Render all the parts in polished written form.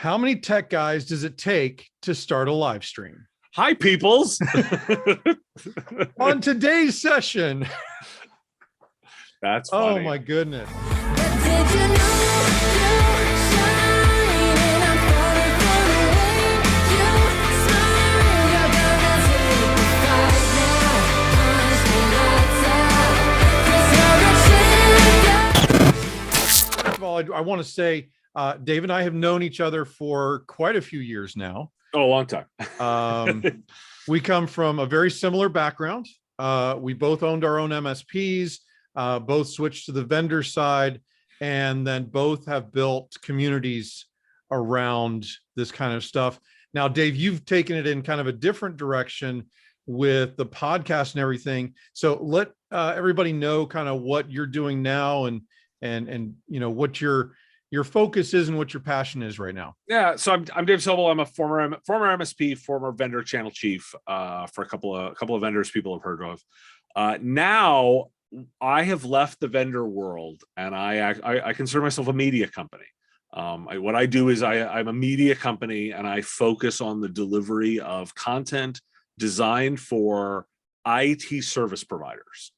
How many tech guys does it take to start a live stream? Hi, peoples. On today's session. That's funny. Oh my goodness. First of all, I want to say, Dave and I have known each other for quite a few years now. Oh, a long time. We come from a very similar background. We both owned our own MSPs, both switched to the vendor side, and then both have built communities around this kind of stuff. Now, Dave, you've taken it in kind of a different direction with the podcast and everything. So let everybody know kind of what you're doing now and you know what your focus is and what your passion is right now. Yeah, so I'm Dave Sobel. I'm a former MSP, former vendor channel chief for a couple of vendors people have heard of. Now I have left the vendor world, and I consider myself a media company. What I do is I'm a media company, and I focus on the delivery of content designed for IT service providers,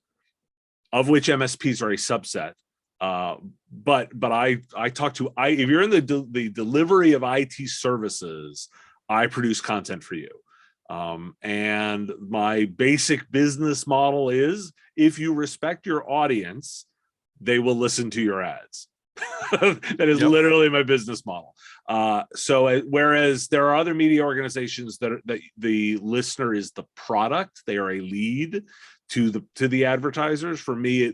of which MSPs are a subset. But I talk to if you're in the delivery of IT services, I produce content for you. And my basic business model is, if you respect your audience, they will listen to your ads. That is literally my business model. So whereas there are other media organizations that the listener is the product, they are a lead to the advertisers. For me,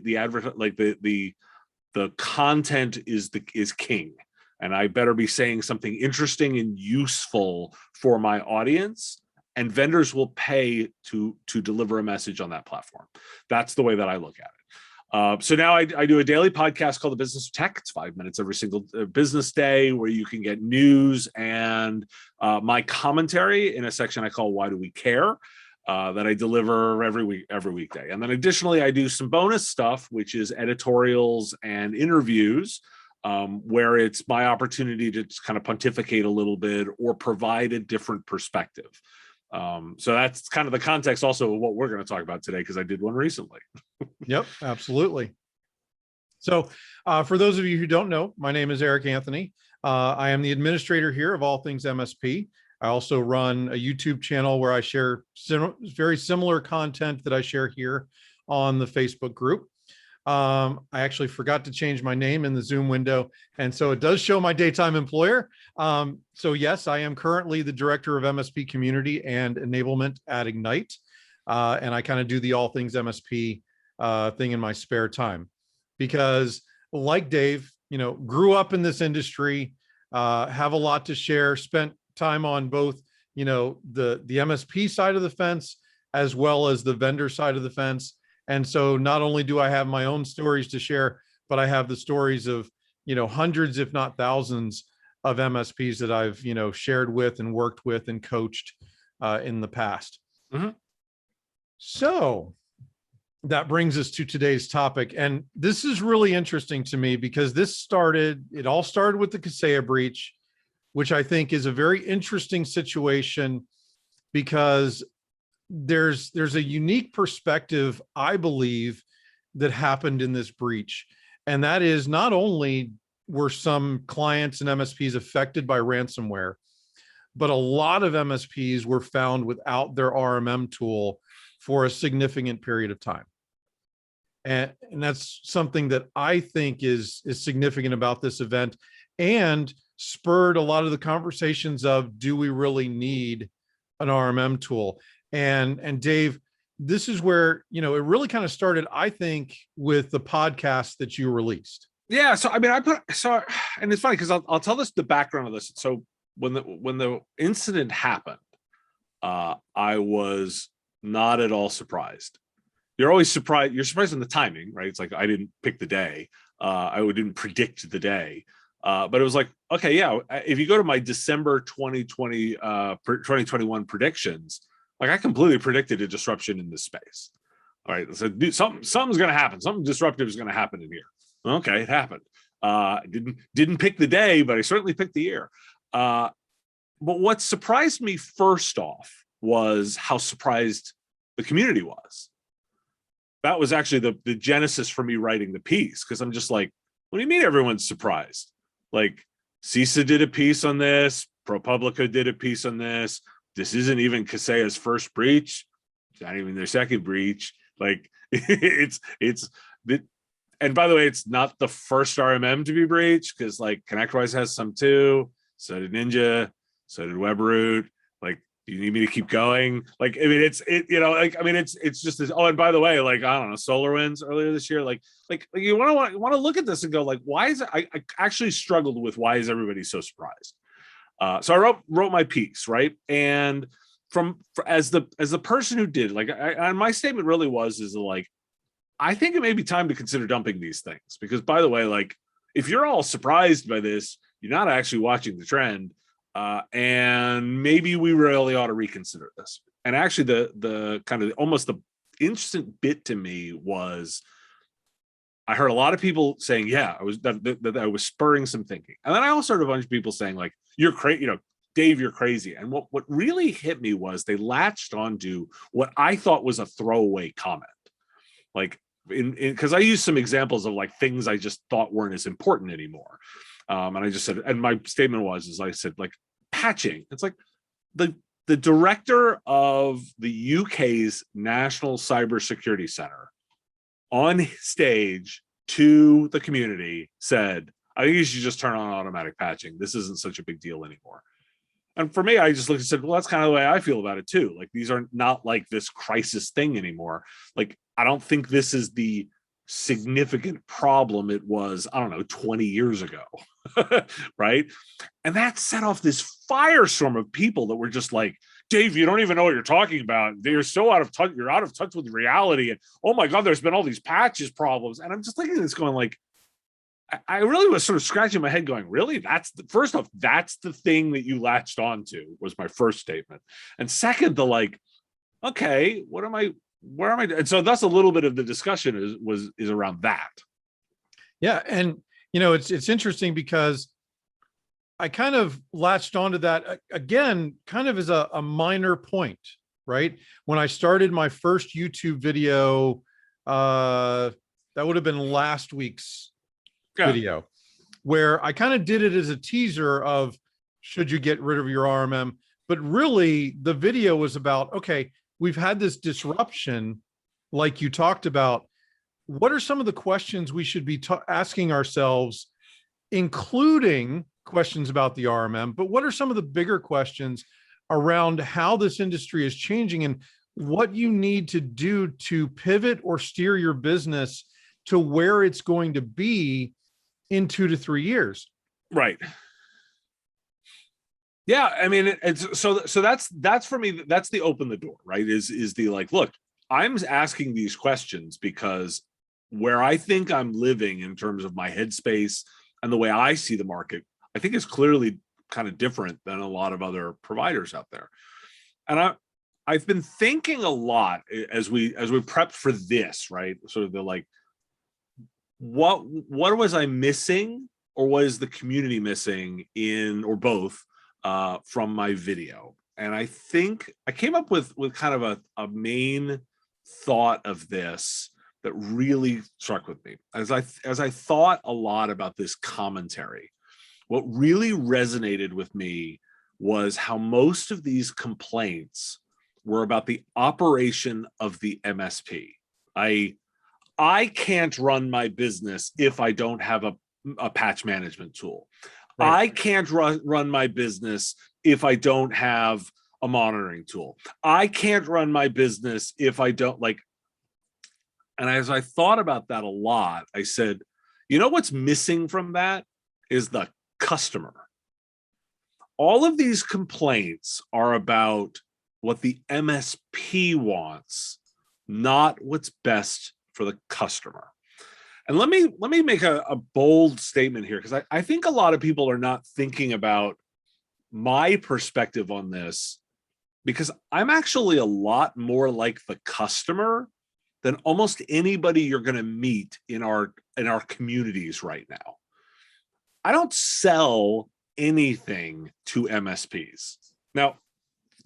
the content is king, and I better be saying something interesting and useful for my audience, and vendors will pay to deliver a message on that platform. That's the way that I look at it. So now I do a daily podcast called The Business of Tech. It's 5 minutes every single business day, where you can get news and my commentary in a section I call Why Do We Care? That I deliver every weekday. And then additionally, I do some bonus stuff, which is editorials and interviews, where it's my opportunity to kind of pontificate a little bit or provide a different perspective. So that's kind of the context also of what we're going to talk about today, because I did one recently. Yep, absolutely. So for those of you who don't know, my name is Eric Anthony. I am the administrator here of All Things MSP. I also run a YouTube channel where I share very similar content that I share here on the Facebook group. I actually forgot to change my name in the Zoom window, and so it does show my daytime employer. So yes, I am currently the director of MSP community and enablement at Ignite, and I kind of do the All Things MSP thing in my spare time, because like Dave, grew up in this industry, have a lot to share, spent time on both, the MSP side of the fence as well as the vendor side of the fence. And so not only do I have my own stories to share, but I have the stories of, hundreds, if not thousands of MSPs that I've, shared with and worked with and coached in the past. Mm-hmm. So that brings us to today's topic. And this is really interesting to me, because it all started with the Kaseya breach, which I think is a very interesting situation, because there's a unique perspective, I believe, that happened in this breach. And that is, not only were some clients and MSPs affected by ransomware, but a lot of MSPs were found without their RMM tool for a significant period of time. And that's something that I think is significant about this event, and spurred a lot of the conversations of, do we really need an RMM tool? And Dave, this is where, it really kind of started, I think, with the podcast that you released. Yeah. So, and it's funny because I'll tell the background of this. So when the incident happened, I was not at all surprised. You're always surprised. You're surprised in the timing, right? It's like, I didn't pick the day. I didn't predict the day. But it was like, okay, yeah, if you go to my December 2021 predictions, like, I completely predicted a disruption in this space. All right, so something's going to happen. Something disruptive is going to happen in here. Okay, it happened. Didn't pick the day, but I certainly picked the year. But what surprised me first off was how surprised the community was. That was actually the genesis for me writing the piece, because I'm just like, what do you mean everyone's surprised? Like, CISA did a piece on this, ProPublica did a piece on this. This isn't even Kaseya's first breach. It's not even their second breach. Like, it's and by the way, it's not the first RMM to be breached, because like ConnectWise has some too. So did Ninja. So did WebRoot. Like, do you need me to keep going? Like, I mean, it's just this. Oh, and by the way, like, I don't know, SolarWinds earlier this year. Like you want to look at this and go, like, why is it? I actually struggled with why is everybody so surprised. So I wrote my piece, right, and as the person who did, like, and my statement really is like, I think it may be time to consider dumping these things, because, by the way, like, if you're all surprised by this, you're not actually watching the trend, and maybe we really ought to reconsider this. And actually, the kind of almost the interesting bit to me was I heard a lot of people saying, yeah, that I was spurring some thinking, and then I also heard a bunch of people saying, like, you're crazy, Dave, you're crazy. And what really hit me was they latched onto what I thought was a throwaway comment, like, because I used some examples of like things I just thought weren't as important anymore. And I just said, and my statement was, I said, like, patching. It's like the director of the UK's National Cybersecurity Center on stage to the community said, I think you should just turn on automatic patching. This isn't such a big deal anymore. And for me, I just looked and said, well, that's kind of the way I feel about it too. Like, these are not like this crisis thing anymore. Like, I don't think this is the significant problem it was, I don't know, 20 years ago. Right. And that set off this firestorm of people that were just like, Dave, you don't even know what you're talking about. You're so out of touch. You're out of touch with reality. And oh my God, there's been all these patches problems. And I'm just thinking this going like, I really was sort of scratching my head going, really? First off, that's the thing that you latched onto, was my first statement. And second, the like, okay, where am I? And so that's a little bit of the discussion is around that. Yeah. And, it's interesting because I kind of latched onto that again, kind of as a minor point, right? When I started my first YouTube video, that would have been last week's video, where I kind of did it as a teaser of, should you get rid of your RMM? But really the video was about, okay, we've had this disruption, like you talked about. What are some of the questions we should be asking ourselves, including questions about the RMM, but what are some of the bigger questions around how this industry is changing and what you need to do to pivot or steer your business to where it's going to be in 2 to 3 years? Right. Yeah, I mean, it's so that's for me, that's the open the door, right? Is the like, look, I'm asking these questions because where I think I'm living in terms of my headspace and the way I see the market, I think is clearly kind of different than a lot of other providers out there. And I've been thinking a lot as we prepped for this, right? Sort of the like, what was I missing, or what is the community missing in, or both, from my video? And I think I came up with kind of a main thought of this that really struck with me as I thought a lot about this commentary. What really resonated with me was how most of these complaints were about the operation of the MSP. I can't run my business if I don't have a patch management tool. Right. I can't run my business if I don't have a monitoring tool. I can't run my business if I don't like. And as I thought about that a lot, I said, you know what's missing from that is the customer. All of these complaints are about what the MSP wants, not what's best for the customer. And let me make a bold statement here, because I think a lot of people are not thinking about my perspective on this, because I'm actually a lot more like the customer than almost anybody you're going to meet in our communities right now. I don't sell anything to MSPs. Now,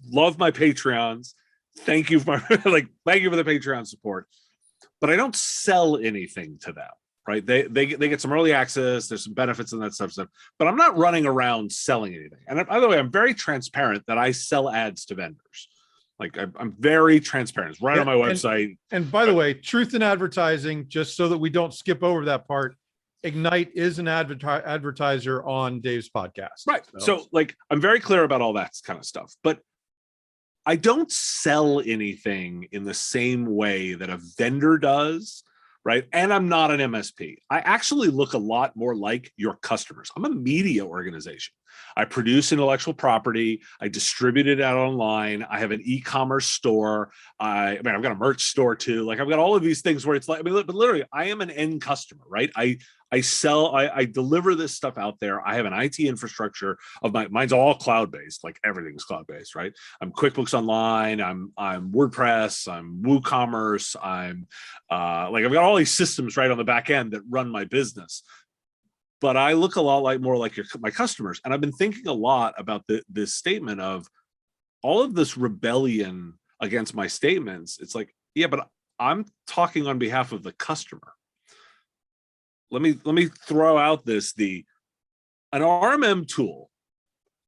love my Patreons. Thank you for thank you for the Patreon support. But I don't sell anything to them, right? They get some early access. There's some benefits and that stuff. But I'm not running around selling anything. And by the way, I'm very transparent that I sell ads to vendors. Like I'm very transparent. It's right on my website. And by the way, truth in advertising, just so that we don't skip over that part, Ignite is an advertiser on Dave's podcast. Right. So like, I'm very clear about all that kind of stuff, but I don't sell anything in the same way that a vendor does, right? And I'm not an MSP. I actually look a lot more like your customers. I'm a media organization. I produce intellectual property. I distribute it out online. I have an e-commerce store. I've got a merch store too. Like I've got all of these things where it's like, but literally I am an end customer, right? I deliver this stuff out there. I have an IT infrastructure of mine's all cloud-based, like everything's cloud-based, right? I'm QuickBooks Online, I'm WordPress, I'm WooCommerce, I've got all these systems right on the back end that run my business. But I look a lot more like my customers. And I've been thinking a lot about this statement of all of this rebellion against my statements. It's like, yeah, but I'm talking on behalf of the customer. Let me throw out an RMM tool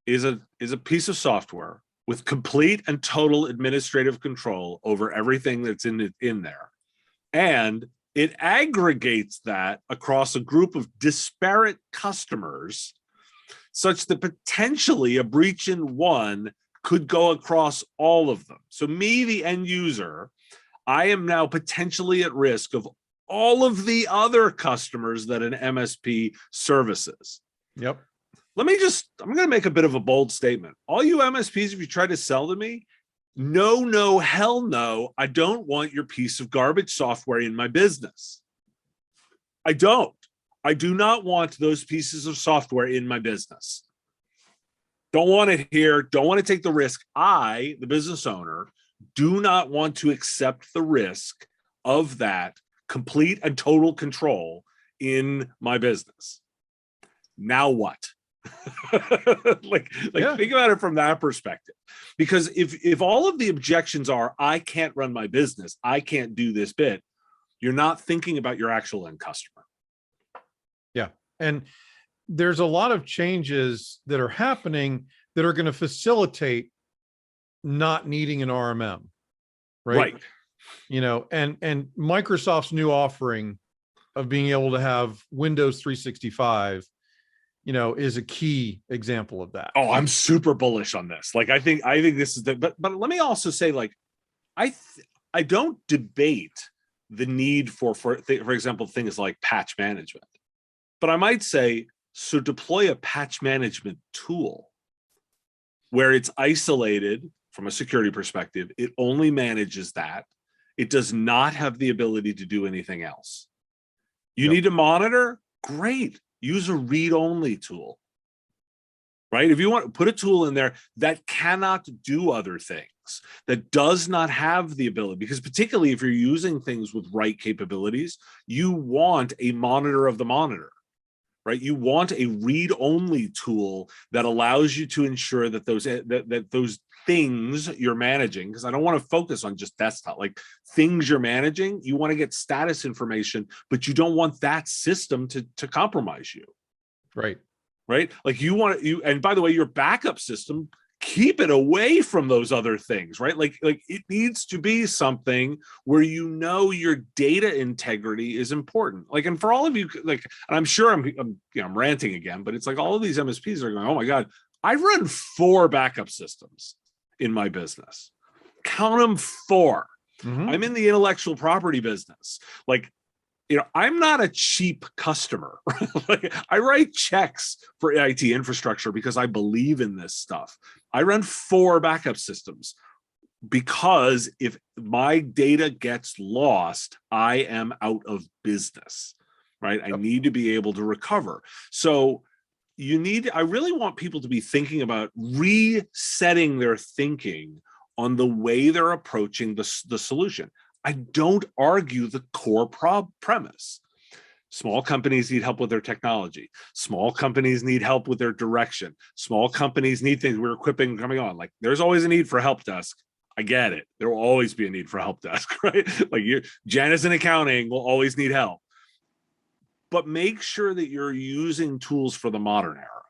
is a piece of software with complete and total administrative control over everything that's in there. And it aggregates that across a group of disparate customers such that potentially a breach in one could go across all of them. So me, the end user, I am now potentially at risk of all of the other customers that an MSP services. Yep. I'm going to make a bit of a bold statement. All you MSPs, if you try to sell to me, no, hell no, I don't want your piece of garbage software in my business. I don't. I do not want those pieces of software in my business. Don't want it here. Don't want to take the risk. I, the business owner, do not want to accept the risk of that complete and total control in my business. Now what? Think about it from that perspective. Because if all of the objections are, I can't run my business, I can't do this bit, you're not thinking about your actual end customer. Yeah. And there's a lot of changes that are happening that are going to facilitate not needing an RMM. Right. You know, and Microsoft's new offering of being able to have Windows 365, you know, is a key example of that. Oh, I'm super bullish on this. Like, I think this is but let me also say, like, I don't debate the need for example, things like patch management, but I might say, so deploy a patch management tool where it's isolated from a security perspective. It only manages that. It does not have the ability to do anything else. You need to monitor? Great. Use a read-only tool, right? If you want to put a tool in there that cannot do other things, that does not have the ability, because particularly if you're using things with write capabilities, you want a monitor of the monitor, right? You want a read-only tool that allows you to ensure that those things you're managing, because I don't want to focus on just desktop, like things you're managing, you want to get status information, but you don't want that system to compromise you. Right. Like and by the way, your backup system, keep it away from those other things, right? Like it needs to be something where you know your data integrity is important. Like, and for all of you, like, and I'm sure I'm ranting again, but it's like all of these MSPs are going, oh my God, I run 4 backup systems in my business. Count them 4. Mm-hmm. I'm in the intellectual property business. Like, you know, I'm not a cheap customer. Like, I write checks for IT infrastructure because I believe in this stuff. I run 4 backup systems because if my data gets lost, I am out of business, right? Yep. I need to be able to recover. So I really want people to be thinking about resetting their thinking on the way they're approaching the solution. I don't argue the core premise. Small companies need help with their technology. Small companies need help with their direction. Small companies need things. We're equipping coming on. Like there's always a need for a help desk. I get it. There will always be a need for a help desk, right? Like Janice in accounting will always need help. But make sure that you're using tools for the modern era.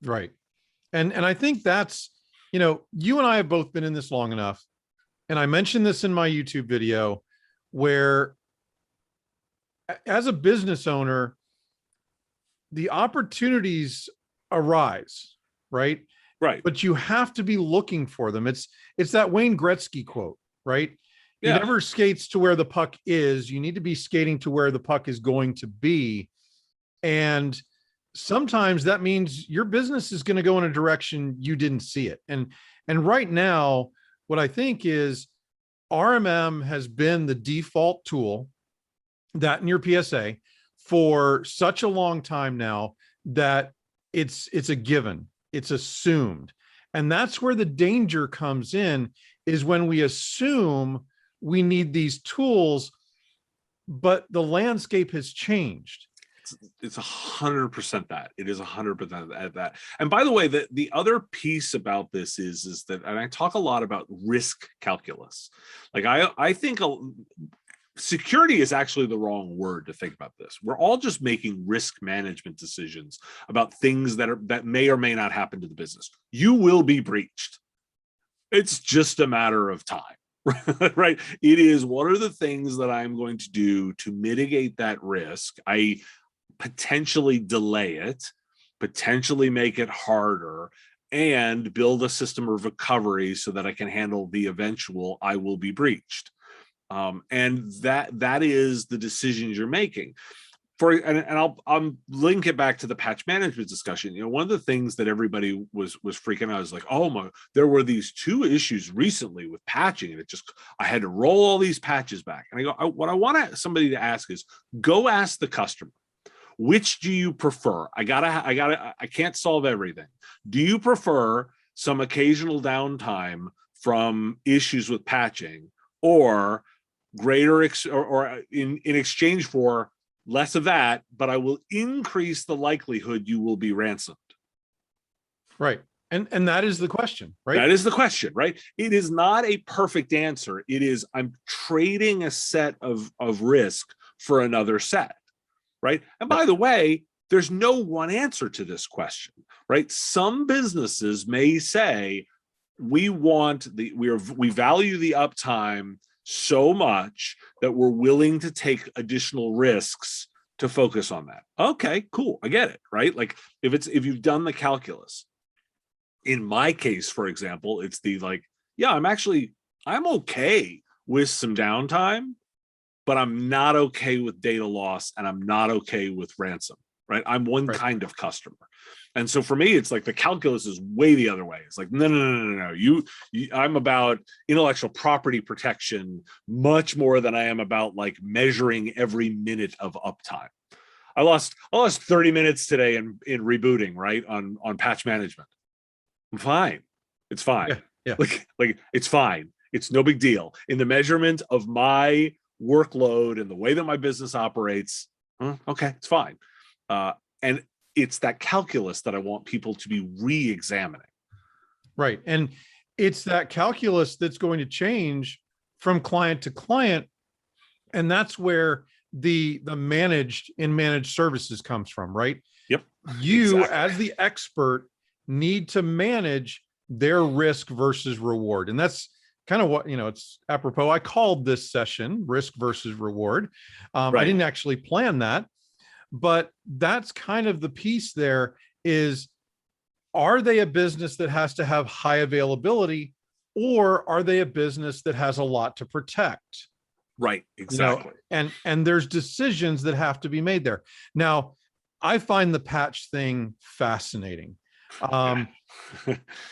Right. And I think that's, you and I have both been in this long enough. And I mentioned this in my YouTube video where as a business owner, the opportunities arise, right? Right. But you have to be looking for them. It's that Wayne Gretzky quote, right? Yeah. He never skates to where the puck is. You need to be skating to where the puck is going to be. And sometimes that means your business is going to go in a direction you didn't see it. And right now, what I think is RMM has been the default tool, that in your PSA, for such a long time now that it's a given, it's assumed. And that's where the danger comes in, is when we assume we need these tools, but the landscape has changed. It's 100% that. It is 100% that. And by the way, the other piece about this is that, and I talk a lot about risk calculus. Like I think security is actually the wrong word to think about this. We're all just making risk management decisions about things that may or may not happen to the business. You will be breached. It's just a matter of time. Right? It is, what are the things that I'm going to do to mitigate that risk? I potentially delay it, potentially make it harder, and build a system of recovery so that I can handle the eventual I will be breached. And that is the decisions you're making. I'll link it back to the patch management discussion. One of the things that everybody was freaking out is like, oh there were these 2 issues recently with patching, and I had to roll all these patches back. And I go, what I want somebody to ask is, go ask the customer, which do you prefer? I can't solve everything. Do you prefer some occasional downtime from issues with patching, or greater in exchange for less of that, but I will increase the likelihood you will be ransomed? Right. And that is the question, right? That is the question, right? It is not a perfect answer. It is, I'm trading a set of risk for another set, right? And by the way, there's no one answer to this question, right? Some businesses may say, we value the uptime so much that we're willing to take additional risks to focus on that. Okay, cool. I get it, right? Like if you've done the calculus. In my case, for example, it's I'm okay with some downtime, but I'm not okay with data loss, and I'm not okay with ransom, right? I'm one kind of customer. And so for me, it's like the calculus is way the other way. It's like, no. I'm about intellectual property protection much more than I am about like measuring every minute of uptime. I lost 30 minutes today in rebooting, right? On patch management. I'm fine. It's fine. Yeah. Like it's fine. It's no big deal. In the measurement of my workload and the way that my business operates, okay, it's fine. And it's that calculus that I want people to be re-examining. Right. And it's that calculus that's going to change from client to client. And that's where the managed services comes from, right? Yep. You, exactly, as the expert, need to manage their risk versus reward. And that's kind of what, it's apropos. I called this session Risk versus Reward. I didn't actually plan that, but that's kind of the piece there is, are they a business that has to have high availability, or are they a business that has a lot to protect? Right, exactly. And there's decisions that have to be made there. Now, I find the patch thing fascinating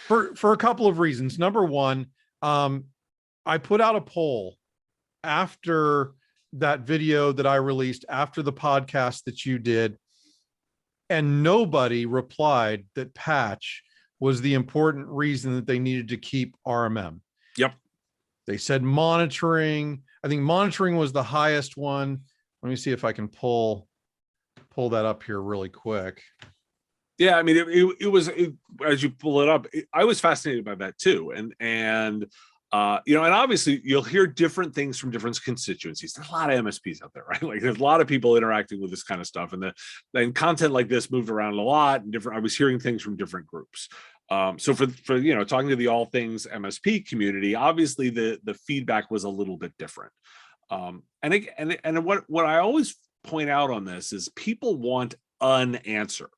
for a couple of reasons. Number one, I put out a poll after that video that I released, after the podcast that you did, and nobody replied that patch was the important reason that they needed to keep RMM. Yep. They said monitoring. I think monitoring was the highest one. Let me see if I can pull that up here really quick. Yeah, I mean, it was as you pull it up, I was fascinated by that too, and you know, and obviously you'll hear different things from different constituencies. There's a lot of MSPs out there, right? Like there's a lot of people interacting with this kind of stuff, and content like this moved around a lot. And different, I was hearing things from different groups. So for you know, talking to the All Things MSP community, obviously the feedback was a little bit different. And what I always point out on this is people want an answer.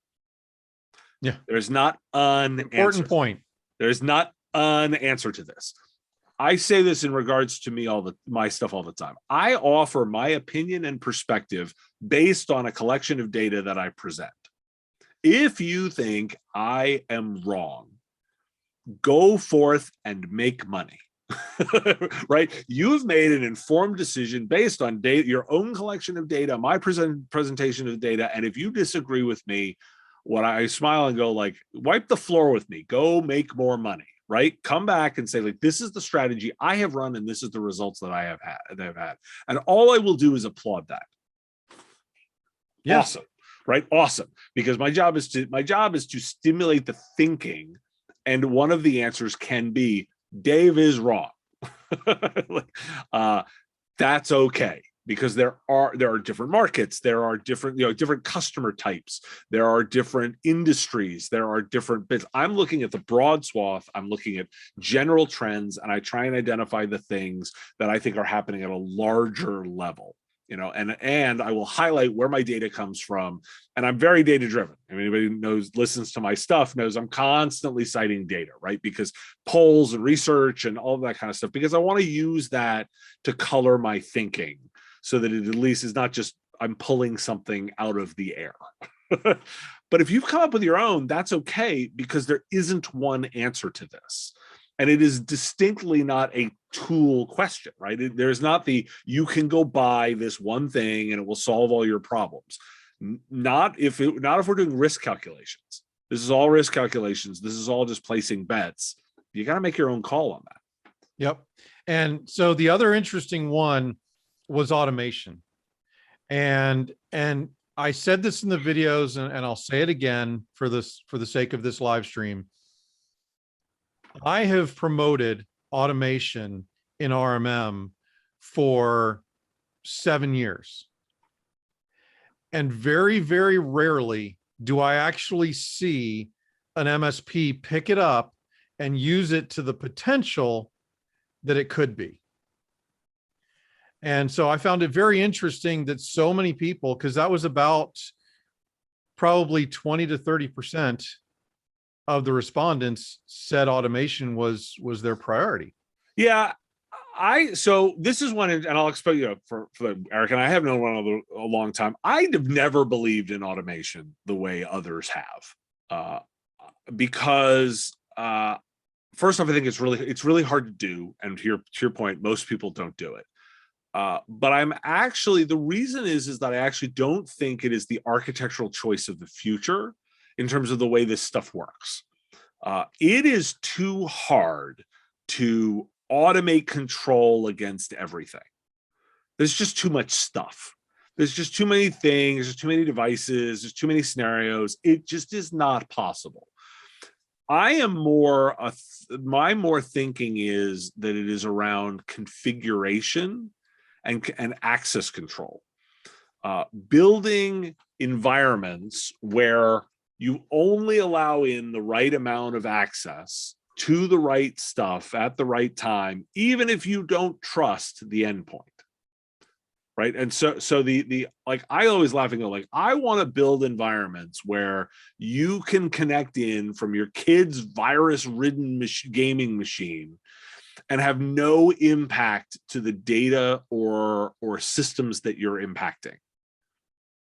Yeah, there's not an important answer. point. There's not an answer to this. I say this in regards to me my stuff all the time. I offer my opinion and perspective based on a collection of data that I present. If you think I am wrong, go forth and make money. Right? You've made an informed decision based on data, your own collection of data, my presentation of data. And if you disagree with me, what I smile and go like, wipe the floor with me, go make more money, right? Come back and say like, this is the strategy I have run and this is the results that I have had. And all I will do is applaud that. Yeah. Awesome, right? Awesome. Because my job is to stimulate the thinking. And one of the answers can be, Dave is wrong. That's okay. Because there are different markets, there are different, different customer types, there are different industries, there are different bits. I'm looking at the broad swath, I'm looking at general trends, and I try and identify the things that I think are happening at a larger level. And I will highlight where my data comes from. And I'm very data driven. I mean, anybody who listens to my stuff knows I'm constantly citing data, right? Because polls and research and all of that kind of stuff, because I want to use that to color my thinking so that it at least is not just I'm pulling something out of the air. But if you've come up with your own, that's okay, because there isn't one answer to this. And it is distinctly not a tool question, right? There's not you can go buy this one thing and it will solve all your problems. Not if we're doing risk calculations. This is all risk calculations. This is all just placing bets. You got to make your own call on that. Yep. And so the other interesting one was automation. And I said this in the videos, and I'll say it again for the sake of this live stream. I have promoted automation in RMM for 7 years. And very, very rarely do I actually see an MSP pick it up and use it to the potential that it could be. And so I found it very interesting that so many people, because that was about probably 20 to 30% of the respondents said automation was their priority. Yeah. So this is one, and I'll explain, for Eric, and I have known one a long time. I have never believed in automation the way others have, because first off, I think it's really hard to do. And to your point, most people don't do it. But the reason is that I actually don't think it is the architectural choice of the future in terms of the way this stuff works. It is too hard to automate control against everything. There's just too much stuff. There's just too many things. There's too many devices. There's too many scenarios. It just is not possible. My more thinking is that it is around configuration and access control. Building environments where you only allow in the right amount of access to the right stuff at the right time, even if you don't trust the endpoint. Right. And so I always laugh and go like, I want to build environments where you can connect in from your kid's virus-ridden gaming machine and have no impact to the data or systems that you're impacting.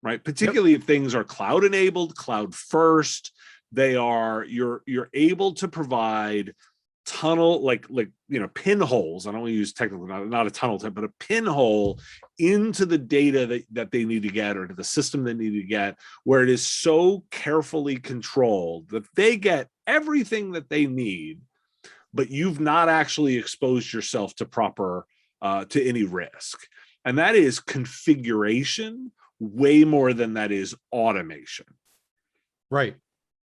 Right. Particularly if things are cloud enabled, cloud first, you're able to provide tunnel, pinholes. I don't want to use technical, not a tunnel type, but a pinhole into the data that they need to get, or to the system they need to get, where it is so carefully controlled that they get everything that they need, but you've not actually exposed yourself to any risk. and that is configuration way more than that is automation. Right.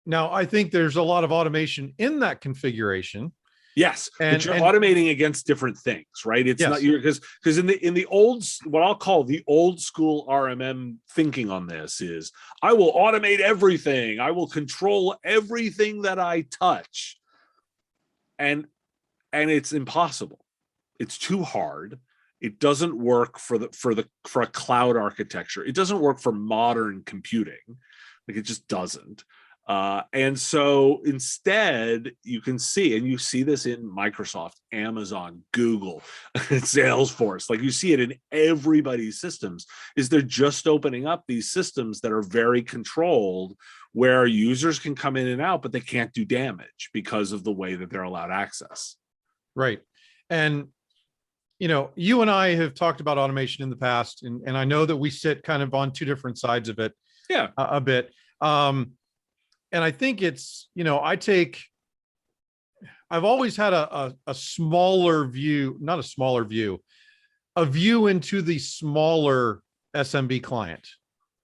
Now, I think there's a lot of automation in that configuration. Yes, And but you're automating against different things, right? It's not your because in the old, what I'll call the old school RMM thinking on this is, I will automate everything, I will control everything that I touch, and it's impossible. It's too hard. It doesn't work for a cloud architecture. It doesn't work for modern computing. Like, it just doesn't. And so instead, you can see, and you see this in Microsoft, Amazon, Google, Salesforce, like you see it in everybody's systems, is they're just opening up these systems that are very controlled, where users can come in and out, but they can't do damage because of the way that they're allowed access. Right. And, you and I have talked about automation in the past, and I know that we sit kind of on two different sides of it. Yeah. A bit. And I think it's, I've always had a smaller view, not a smaller view, a view into the smaller SMB client,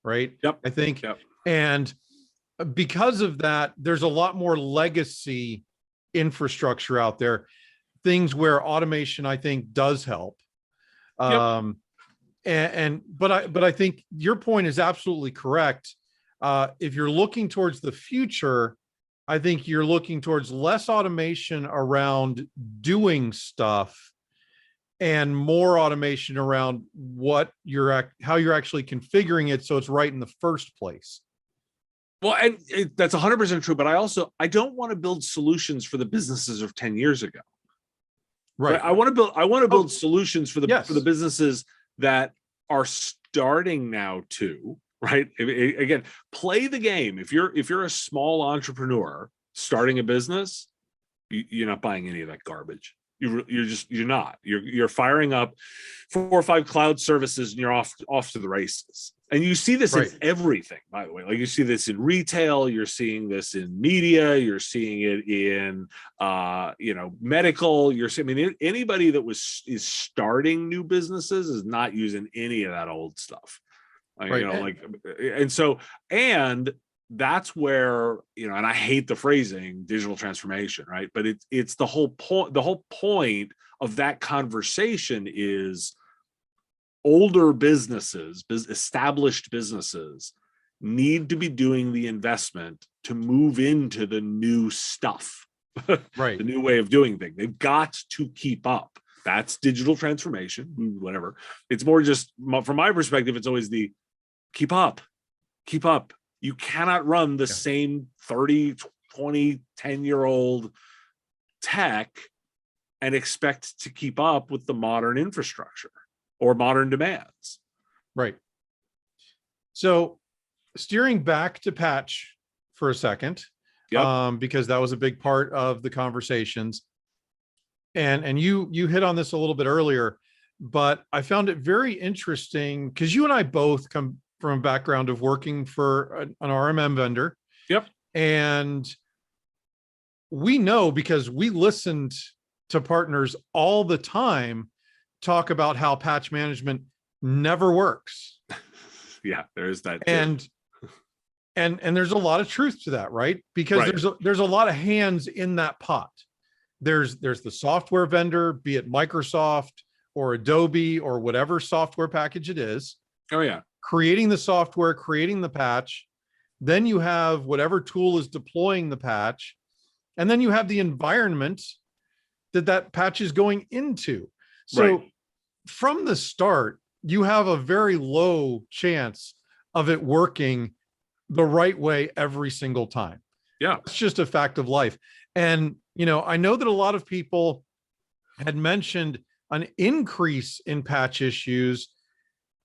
right? Yep. I think. Yep. And because of that, there's a lot more legacy infrastructure out there, things where automation, I think, does help. Yep. But I think your point is absolutely correct. If you're looking towards the future, I think you're looking towards less automation around doing stuff and more automation around how you're actually configuring it so it's right in the first place. Well, and that's 100% true. But I don't want to build solutions for the businesses of 10 years ago. Right. I want to build solutions for the businesses that are starting now too. Right. Again, play the game. If you're a small entrepreneur starting a business, you're not buying any of that garbage. You're not. You're firing up 4 or 5 cloud services and you're off to the races. And you see this in everything, by the way. Like, you see this in retail, you're seeing this in media, you're seeing it in medical. Anybody that is starting new businesses is not using any of that old stuff. And that's where, and I hate the phrasing digital transformation, right? But it's the whole point. The whole point of that conversation is older businesses, established businesses, need to be doing the investment to move into the new stuff, right? The new way of doing things. They've got to keep up. That's digital transformation, whatever. It's more just, from my perspective, it's always the keep up. You cannot run the same 30, 20, 10-year-old tech and expect to keep up with the modern infrastructure or modern demands. Right. So steering back to patch for a second, because that was a big part of the conversations. And you hit on this a little bit earlier, but I found it very interesting because you and I both come from a background of working for an RMM vendor. Yep. And we know, because we listened to partners all the time talk about how patch management never works. Yeah, there's that. And there's a lot of truth to that, right? Because there's a lot of hands in that pot. There's the software vendor, be it Microsoft or Adobe or whatever software package it is. Oh yeah. Creating the software, creating the patch. Then you have whatever tool is deploying the patch. And then you have the environment that patch is going into. So from the start, you have a very low chance of it working the right way every single time. Yeah. It's just a fact of life. And, I know that a lot of people had mentioned an increase in patch issues,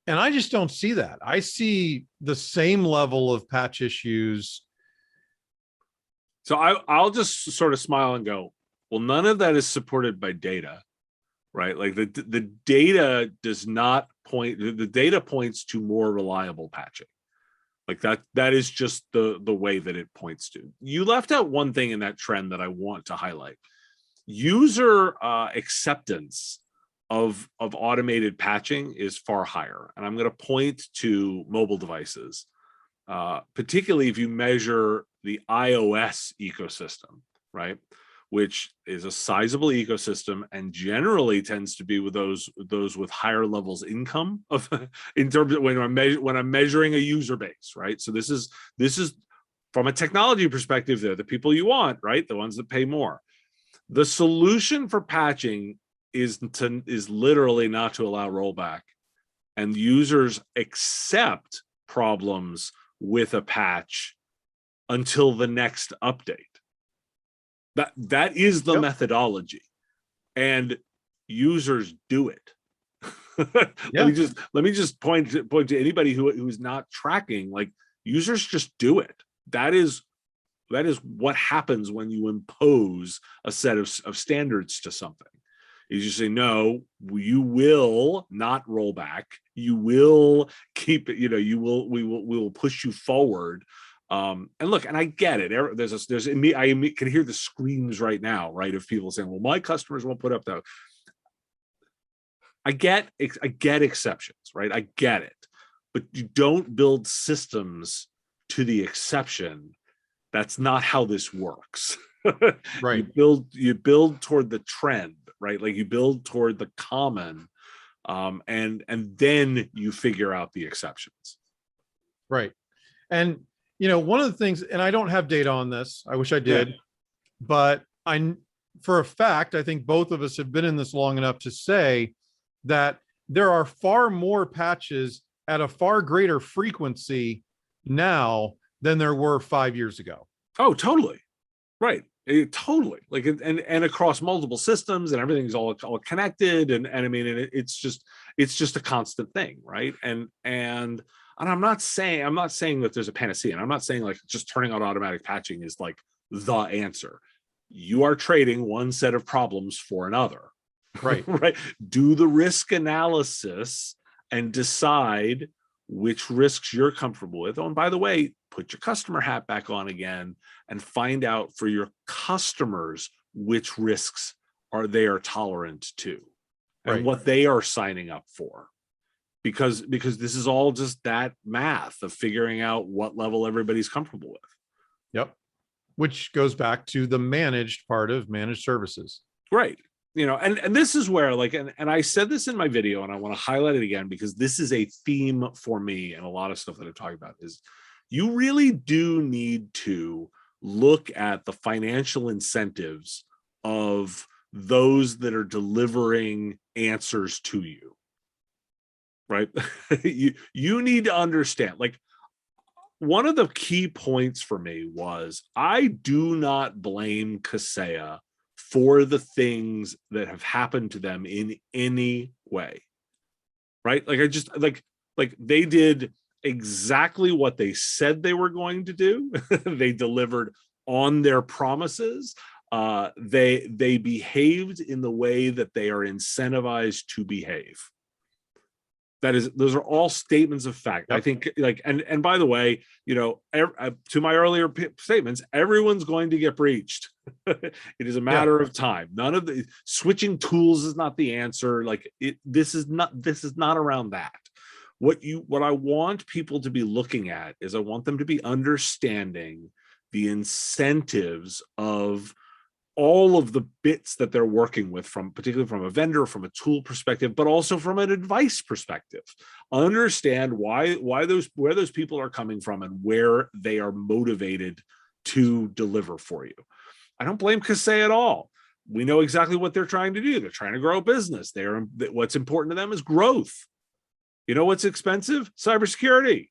and I just don't see that. I see the same level of patch issues. So I'll just sort of smile and go, well, none of that is supported by data, right? Like the data does not point, the data points to more reliable patching. Like that is just the way that it points to. You left out one thing in that trend that I want to highlight. User acceptance of automated patching is far higher. And I'm going to point to mobile devices, particularly if you measure the iOS ecosystem, right? Which is a sizable ecosystem and generally tends to be with those with higher levels income of in terms of when I'm measuring a user base, right? So this is from a technology perspective, they're the people you want, right? The ones that pay more. The solution for patching is literally not to allow rollback, and users accept problems with a patch until the next update. That is the methodology, and users do it. Let me just point to anybody who's not tracking. Like, users just do it. That is what happens when you impose a set of standards to something. Is you say, no, you will not roll back. You will keep it. We will push you forward. And look, and I get it. I can hear the screams right now, right, of people saying, well, my customers won't put up that. I get exceptions, right? I get it, but you don't build systems to the exception. That's not how this works. Right. You build toward the trend, right? Like, you build toward the common, and then you figure out the exceptions. Right. And one of the things, and I don't have data on this, I wish I did, but for a fact, I think both of us have been in this long enough to say that there are far more patches at a far greater frequency now than there were 5 years ago. Oh, totally. Right. Totally. Like, and across multiple systems, and everything's all connected. And I mean, it's just a constant thing. Right. And I'm not saying that there's a panacea, and I'm not saying like just turning on automatic patching is like the answer. You are trading one set of problems for another. Right. Right. Do the risk analysis and decide which risks you're comfortable with. Oh, and by the way, put your customer hat back on again and find out for your customers which risks they are tolerant to, and what they are signing up for. Because this is all just that math of figuring out what level everybody's comfortable with. Yep. Which goes back to the managed part of managed services. Right. And this is where, like, and I said this in my video, and I want to highlight it again, because this is a theme for me and a lot of stuff that I'm talking about, is you really do need to look at the financial incentives of those that are delivering answers to you. Right. you need to understand, like, one of the key points for me was, I do not blame Kaseya for the things that have happened to them in any way. Right. Like, I just like they did exactly what they said they were going to do. They delivered on their promises. They behaved in the way that they are incentivized to behave. Those are all statements of fact. Yep. I think, like, and by the way, to my earlier statements, everyone's going to get breached. It is a matter of time. None of the switching tools is not the answer. Like, this is not around that. What I want people to be looking at is, I want them to be understanding the incentives of all of the bits that they're working with, particularly from a vendor, from a tool perspective, but also from an advice perspective. Understand where those people are coming from and where they are motivated to deliver for you. I don't blame Kaseya at all. We know exactly what they're trying to do. They're trying to grow a business. What's important to them is growth. You know what's expensive? Cybersecurity.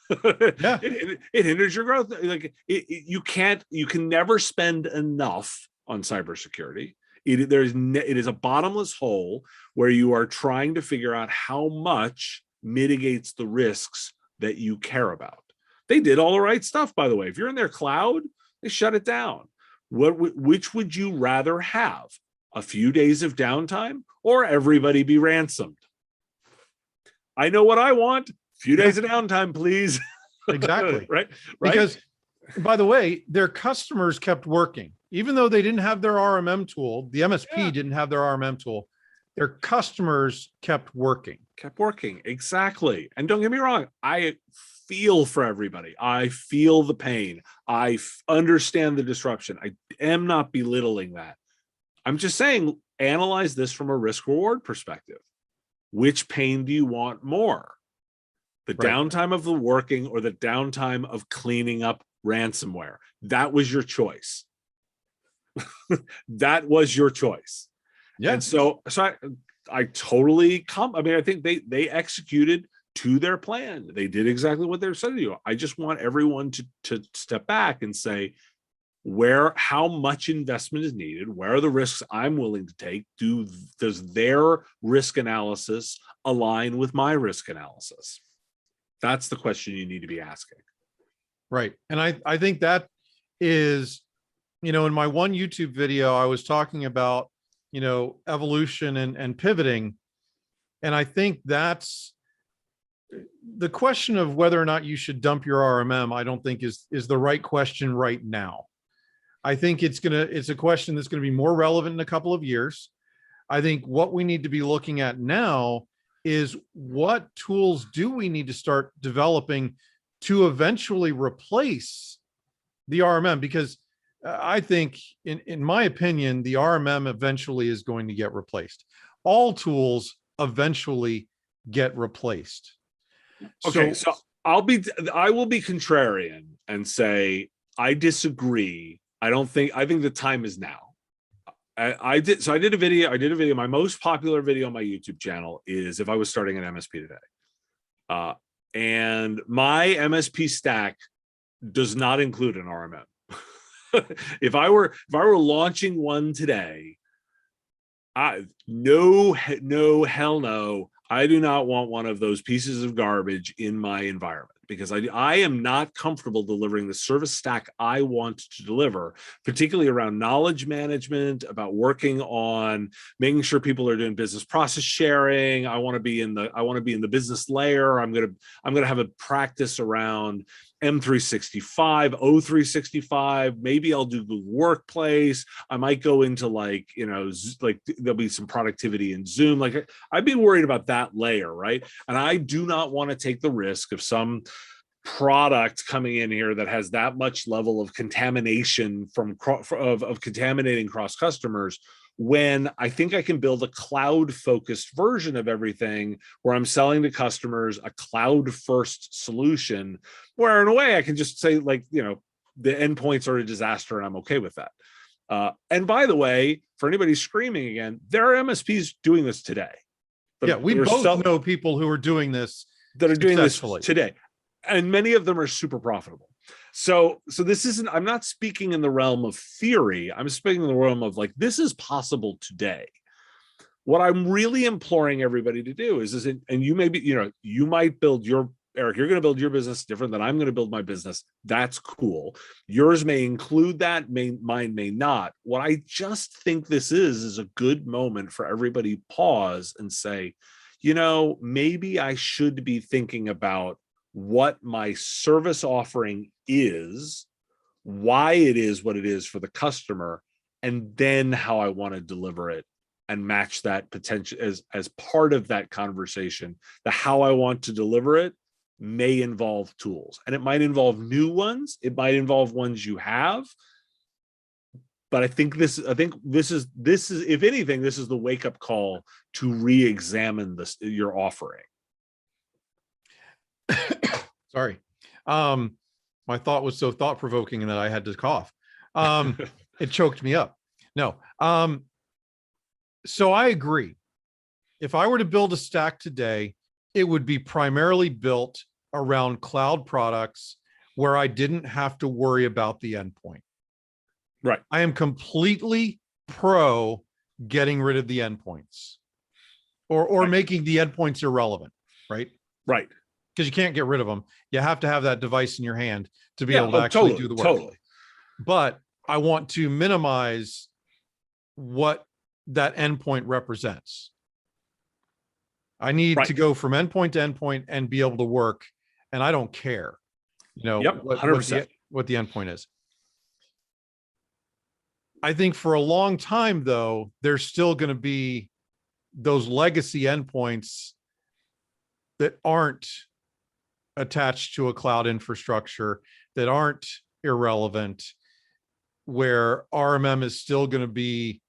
Yeah. It hinders your growth. Like, you can never spend enough on cybersecurity. It is a bottomless hole where you are trying to figure out how much mitigates the risks that you care about. They did all the right stuff, by the way. If you're in their cloud, they shut it down. Which would you rather have? A few days of downtime, or everybody be ransomed? I know what I want. A few days of downtime, please. Exactly. Right. Because, by the way, their customers kept working. Even though they didn't have their RMM tool, the MSP didn't have their RMM tool, their customers kept working. Kept working. Exactly. And don't get me wrong, I feel for everybody. I feel the pain. I understand the disruption. I am not belittling that. I'm just saying, analyze this from a risk reward perspective. Which pain do you want more? The Right. downtime of the working or the downtime of cleaning up ransomware? That was your choice. That was your choice. Yeah. And so I totally I mean, I think they executed to their plan. They did exactly what they said to you. I just want everyone to step back and say, how much investment is needed? Where are the risks I'm willing to take? Does their risk analysis align with my risk analysis? That's the question you need to be asking. Right. And I think that is, in my one YouTube video, I was talking about, evolution and pivoting. And I think that's the question of whether or not you should dump your RMM. I don't think is the right question right now. I think it's a question that's going to be more relevant in a couple of years. I think what we need to be looking at now is what tools do we need to start developing to eventually replace the RMM? Because I think, in my opinion, the RMM eventually is going to get replaced. All tools eventually get replaced. Okay, so I will be contrarian and say I disagree. I think the time is now. I did a video. My most popular video on my YouTube channel is if I was starting an MSP today. And my MSP stack does not include an RMM. If I were launching one today, no, hell no. I do not want one of those pieces of garbage in my environment, because I am not comfortable delivering the service stack I want to deliver, particularly around knowledge management, about working on making sure people are doing business process sharing. I want to be in the business layer. I'm going to have a practice around M365, O365. Maybe I'll do Google Workplace. I might go into there'll be some productivity in Zoom. Like, I'd be worried about that layer, right? And I do not want to take the risk of some product coming in here that has that much level of contamination of contaminating cross customers, when I think I can build a cloud-focused version of everything where I'm selling to customers a cloud-first solution, where in a way I can just say, the endpoints are a disaster and I'm okay with that. And by the way, for anybody screaming again, there are MSPs doing this today. We both know people who are doing this that are doing this today, and many of them are super profitable. So this isn't, I'm not speaking in the realm of theory. I'm speaking in the realm of this is possible today. What I'm really imploring everybody to do is and you may be, you might build Eric, you're going to build your business different than I'm going to build my business. That's cool. Yours may include that, mine may not. What I just think this is a good moment for everybody to pause and say, maybe I should be thinking about what my service offering is, why it is what it is for the customer, and then how I want to deliver it and match that potential as part of that conversation. The how I want to deliver it may involve tools, and it might involve new ones. It might involve ones you have. But I think this is, if anything, this is the wake-up call to re-examine your offering. Sorry. My thought was so thought-provoking that I had to cough. It choked me up. No. So I agree. If I were to build a stack today, it would be primarily built around cloud products where I didn't have to worry about the endpoint. Right. I am completely pro getting rid of the endpoints or making the endpoints irrelevant, right? Right. Because you can't get rid of them. You have to have that device in your hand to be able to actually do the work. Totally. But I want to minimize what that endpoint represents. I need to go from endpoint to endpoint and be able to work, and I don't care, Yep, what the endpoint is. I think for a long time, though, there's still going to be those legacy endpoints that aren't attached to a cloud infrastructure, that aren't irrelevant, where RMM is still going to be,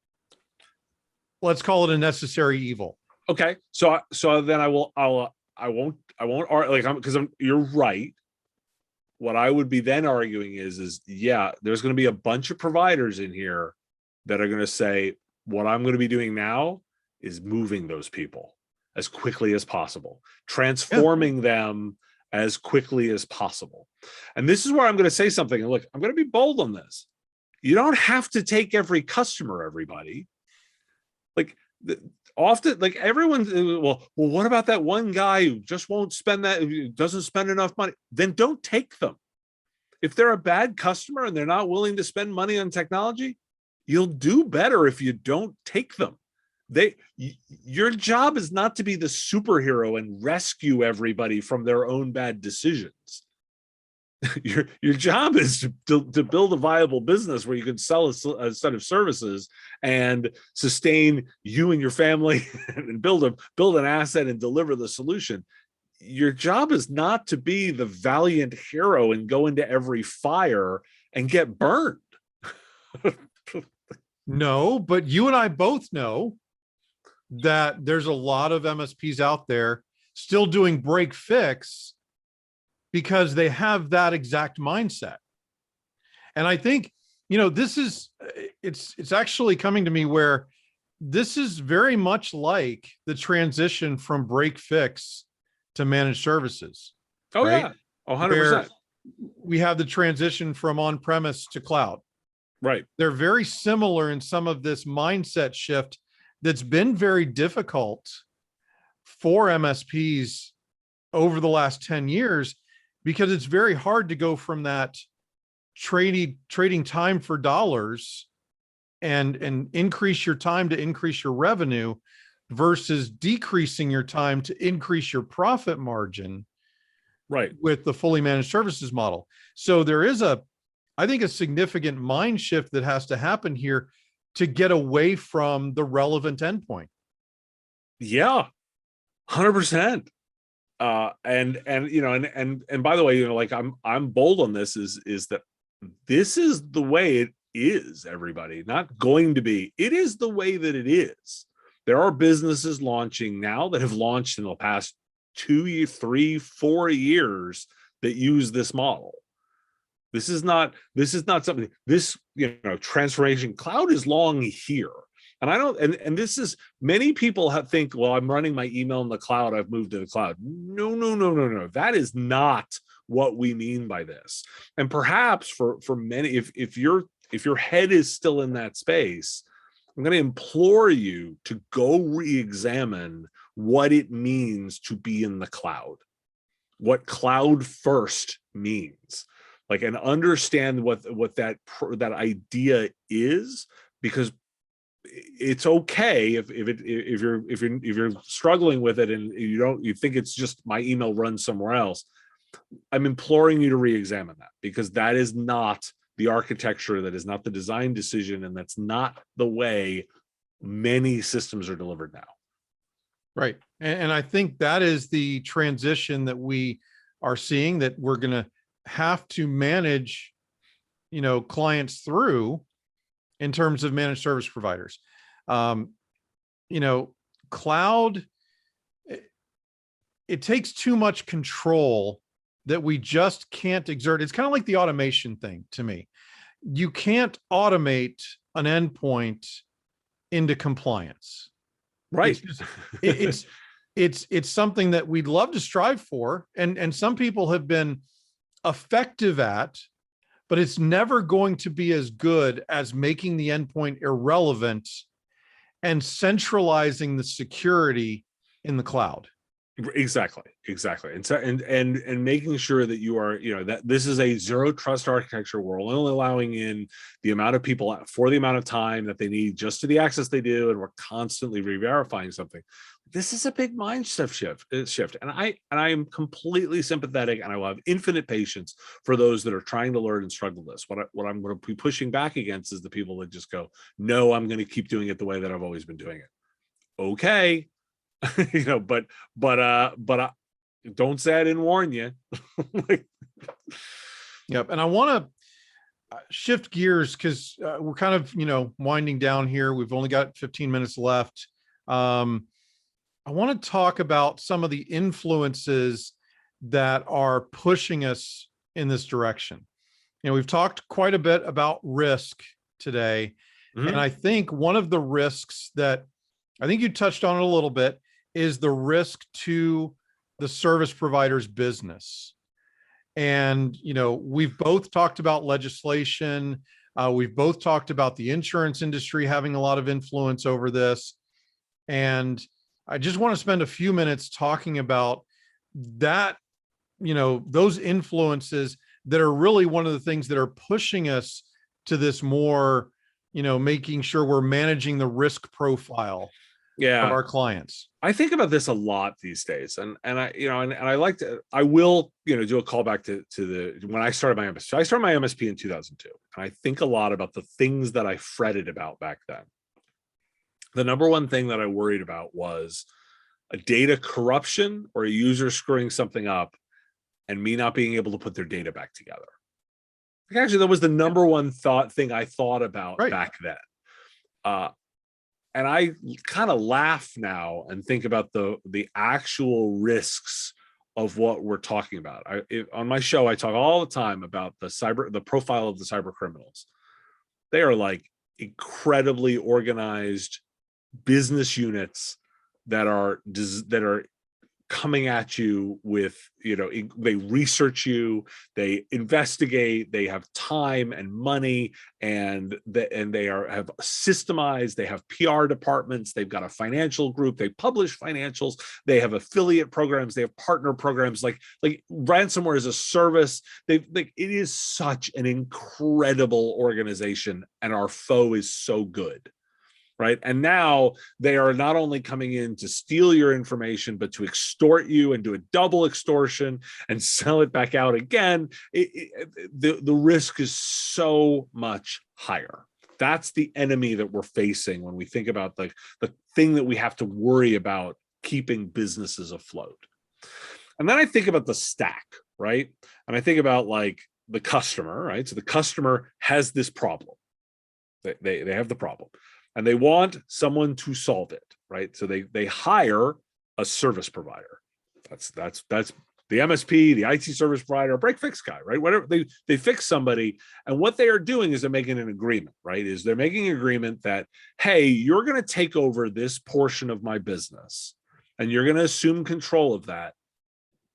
let's call it a necessary evil. Okay. So then I won't like, because you're right. What I would be then arguing is yeah, there's going to be a bunch of providers in here that are going to say, what I'm going to be doing now is moving those people as quickly as possible, transforming them as quickly as possible. And this is where I'm going to say something. And look, I'm going to be bold on this. You don't have to take every customer, everybody. Like, often, like, everyone, well, what about that one guy who just won't spend that, who doesn't spend enough money? Then don't take them. If they're a bad customer and they're not willing to spend money on technology, you'll do better if you don't take them. Your job is not to be the superhero and rescue everybody from their own bad decisions. Your job is to build a viable business where you can sell a set of services and sustain you and your family and build an asset and deliver the solution. Your job is not to be the valiant hero and go into every fire and get burned. No, but you and I both know that there's a lot of MSPs out there still doing break fix because they have that exact mindset. And I think, this is, it's actually coming to me where this is very much like the transition from break fix to managed services. Oh, right? Yeah. 100%. Where we have the transition from on-premise to cloud. Right. They're very similar in some of this mindset shift that's been very difficult for MSPs over the last 10 years, because it's very hard to go from that trading time for dollars and increase your time to increase your revenue versus decreasing your time to increase your profit margin, right, with the fully managed services model. So there is I think a significant mind shift that has to happen here to get away from the relevant endpoint. Yeah, 100%. And by the way, like, I'm bold on this is that this is the way it is, everybody. Not going to be. It is the way that it is. There are businesses launching now that have launched in the past 2, 3, 4 years that use this model. This is not something, this, transformation cloud is long here. And I don't, and this is, many people think, well, I'm running my email in the cloud, I've moved to the cloud. No. That is not what we mean by this. And perhaps for many, if your head is still in that space, I'm going to implore you to go re-examine what it means to be in the cloud, what cloud first means, like, and understand what that idea is, because it's okay if you're struggling with it and you think it's just my email runs somewhere else. I'm imploring you to re-examine that, because that is not the architecture, that is not the design decision, and that's not the way many systems are delivered now. Right. And I think that is the transition that we are seeing, that we're going to have to manage, clients through in terms of managed service providers. Cloud, it takes too much control that we just can't exert. It's kind of like the automation thing to me. You can't automate an endpoint into compliance. Right. It's something that we'd love to strive for. And some people have been effective at, but it's never going to be as good as making the endpoint irrelevant and centralizing the security in the cloud. Exactly. And so, and making sure that you are, that this is a zero trust architecture. We're only allowing in the amount of people for the amount of time that they need just to the access they do, and we're constantly re-verifying something. This is a big mindset shift, and I am completely sympathetic, and I will have infinite patience for those that are trying to learn and struggle this. What I'm going to be pushing back against is the people that just go, no, I'm going to keep doing it the way that I've always been doing it. okay, but don't say I didn't warn you. Like, Yep. And I want to shift gears because we're kind of, winding down here. We've only got 15 minutes left. I want to talk about some of the influences that are pushing us in this direction. We've talked quite a bit about risk today. And I think one of the risks that I think you touched on it a little bit is the risk to the service provider's business. And, we've both talked about legislation. We've both talked about the insurance industry having a lot of influence over this. And I just want to spend a few minutes talking about that, those influences that are really one of the things that are pushing us to this more, making sure we're managing the risk profile of our clients. I think about this a lot these days, and I like to. I will do a callback to the when I started my MSP. I started my MSP in 2002, and I think a lot about the things that I fretted about back then. The number one thing that I worried about was a data corruption or a user screwing something up, and me not being able to put their data back together. Like, actually, that was the number one thing I thought about back then. And I kind of laugh now and think about the actual risks of what we're talking about. On my show, I talk all the time about the profile of the cyber criminals. They are like incredibly organized business units that are coming at you with, they research you, they investigate, they have time and money, and they have systemized, they have PR departments, they've got a financial group, they publish financials, they have affiliate programs, they have partner programs, like ransomware is a service. It is such an incredible organization, and our foe is so good. Right. And now they are not only coming in to steal your information, but to extort you and do a double extortion and sell it back out again. The risk is so much higher. That's the enemy that we're facing when we think about the thing that we have to worry about keeping businesses afloat. And then I think about the stack, right? And I think about like the customer, right? So the customer has this problem. They have the problem. And they want someone to solve it, right? So they hire a service provider. That's the MSP, the IT service provider, break fix guy, right? Whatever, they fix somebody, and what they are doing is they're making an agreement, right? They're making an agreement that, hey, you're going to take over this portion of my business, and you're going to assume control of that.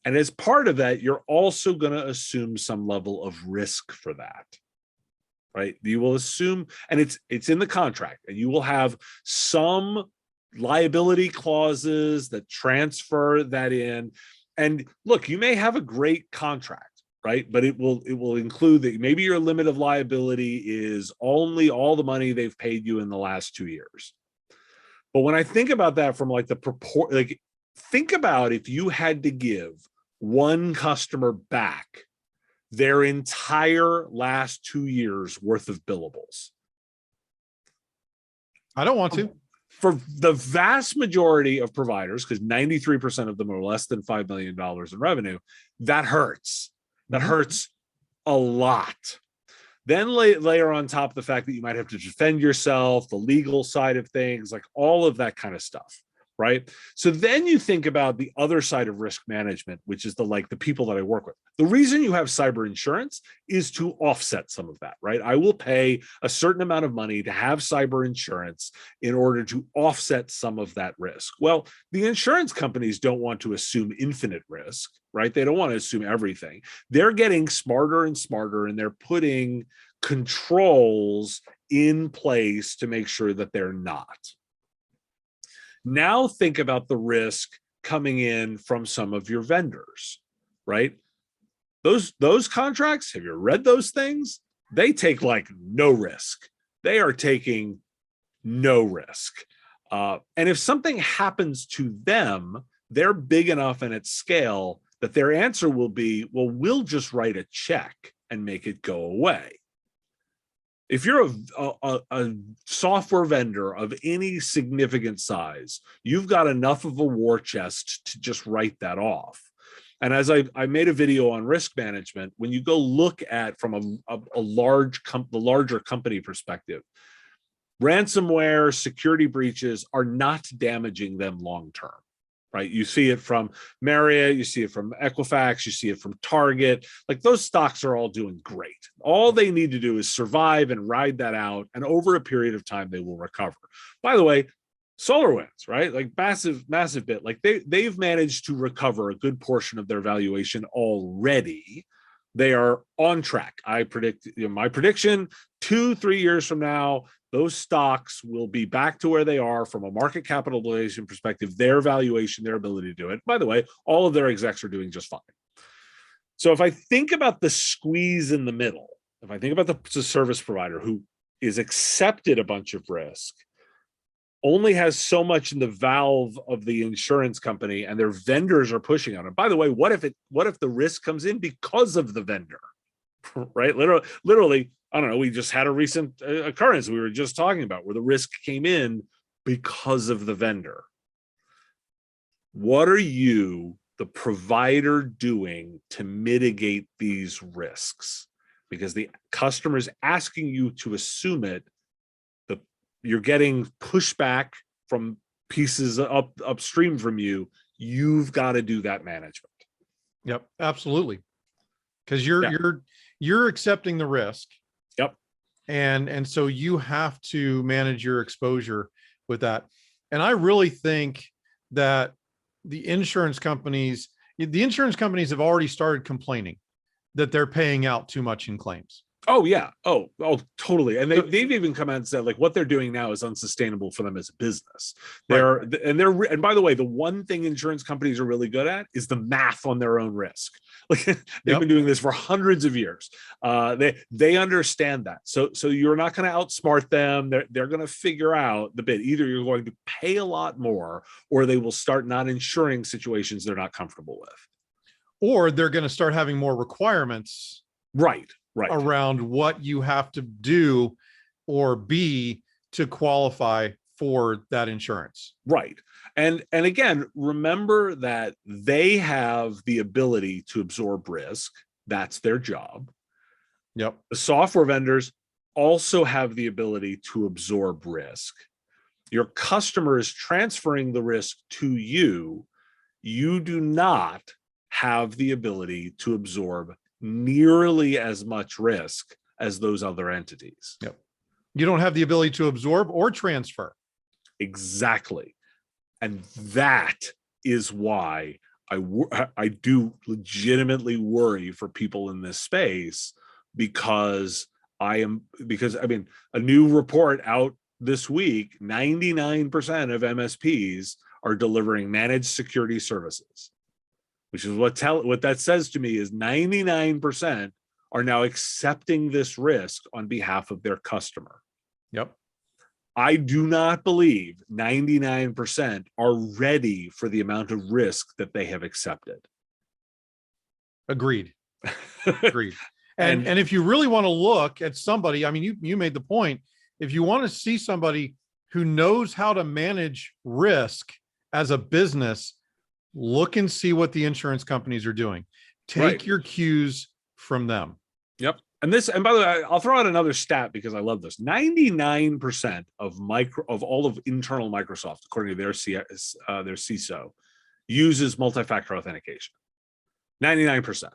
And as part of that, you're also going to assume some level of risk for that. Right? You will assume, and it's in the contract, and you will have some liability clauses that transfer that in. And look, you may have a great contract, right? But it will include that maybe your limit of liability is only all the money they've paid you in the last 2 years. But when I think about that from like think about if you had to give one customer back their entire last 2 years worth of billables. I don't want to. For the vast majority of providers, because 93% of them are less than $5 million in revenue, that hurts. That hurts a lot. Then layer on top the fact that you might have to defend yourself, the legal side of things, like all of that kind of stuff. Right. So then you think about the other side of risk management, which is the people that I work with. The reason you have cyber insurance is to offset some of that, right? I will pay a certain amount of money to have cyber insurance in order to offset some of that risk. Well, the insurance companies don't want to assume infinite risk, right? They don't want to assume everything. They're getting smarter and smarter, and they're putting controls in place to make sure that they're not. Now think about the risk coming in from some of your vendors, right? Those contracts, have you read those things? They take like no risk. They are taking no risk. And if something happens to them, they're big enough and at scale that their answer will be, well, we'll just write a check and make it go away. If you're a software vendor of any significant size, you've got enough of a war chest to just write that off. And as I made a video on risk management, when you go look at from the larger company perspective, ransomware, security breaches are not damaging them long term. Right? You see it from Marriott, you see it from Equifax, you see it from Target. Like, those stocks are all doing great. All they need to do is survive and ride that out, and over a period of time they will recover. By the way, SolarWinds, right? Like, massive bit. Like, they've managed to recover a good portion of their valuation already. They are on track. I predict, my prediction, 2-3 years from now, those stocks will be back to where they are from a market capitalization perspective, their valuation, their ability to do it. By the way, all of their execs are doing just fine. So if I think about the squeeze in the middle, if I think about the service provider who is accepted a bunch of risk, only has so much in the valve of the insurance company, and their vendors are pushing on it. By the way, what if the risk comes in because of the vendor? Right? Literally, I don't know, we just had a recent occurrence we were just talking about where the risk came in because of the vendor. What are you, the provider, doing to mitigate these risks? Because the customer is asking you to assume it. You're getting pushback from pieces upstream from you. You've got to do that management. Yep, absolutely. Because you're accepting the risk. Yep. And so you have to manage your exposure with that. And I really think that the insurance companies have already started complaining that they're paying out too much in claims. Oh yeah. Oh, totally. And they've even come out and said, like, what they're doing now is unsustainable for them as a business. And by the way, the one thing insurance companies are really good at is the math on their own risk. Like, they've been doing this for hundreds of years. They understand that. So you're not going to outsmart them. They're going to figure out the bit. Either you're going to pay a lot more, or they will start not insuring situations they're not comfortable with. Or they're going to start having more requirements. Right. Around what you have to do or be to qualify for that insurance. Right. And again, remember that they have the ability to absorb risk. That's their job. Yep. The software vendors also have the ability to absorb risk. Your customer is transferring the risk to you. You do not have the ability to absorb nearly as much risk as those other entities. Yep. You don't have the ability to absorb or transfer. Exactly. And that is why I do legitimately worry for people in this space, because a new report out this week, 99% of MSPs are delivering managed security services, which is what that says to me is 99% are now accepting this risk on behalf of their customer. Yep. I do not believe 99% are ready for the amount of risk that they have accepted. Agreed. And if you really want to look at somebody, I mean, you made the point, if you want to see somebody who knows how to manage risk as a business, look and see what the insurance companies are doing. Take your cues from them. Yep. And by the way, I'll throw out another stat because I love this. 99% of all of internal Microsoft, according to their CISO, uses multi-factor authentication. 99%.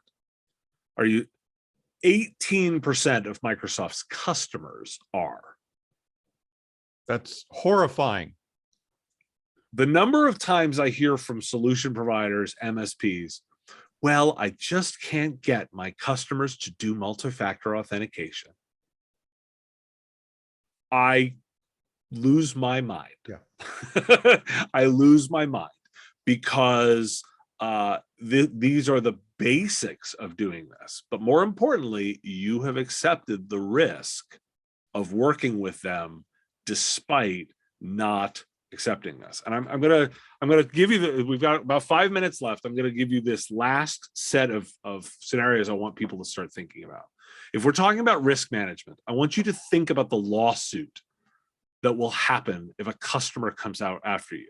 18% of Microsoft's customers are. That's horrifying. The number of times I hear from solution providers, MSPs, well, I just can't get my customers to do multi-factor authentication. I lose my mind. Yeah. I lose my mind because these are the basics of doing this. But more importantly, you have accepted the risk of working with them despite not accepting this. And I'm gonna give you we've got about 5 minutes left. I'm gonna give you this last set of scenarios I want people to start thinking about. If we're talking about risk management, I want you to think about the lawsuit that will happen if a customer comes out after you.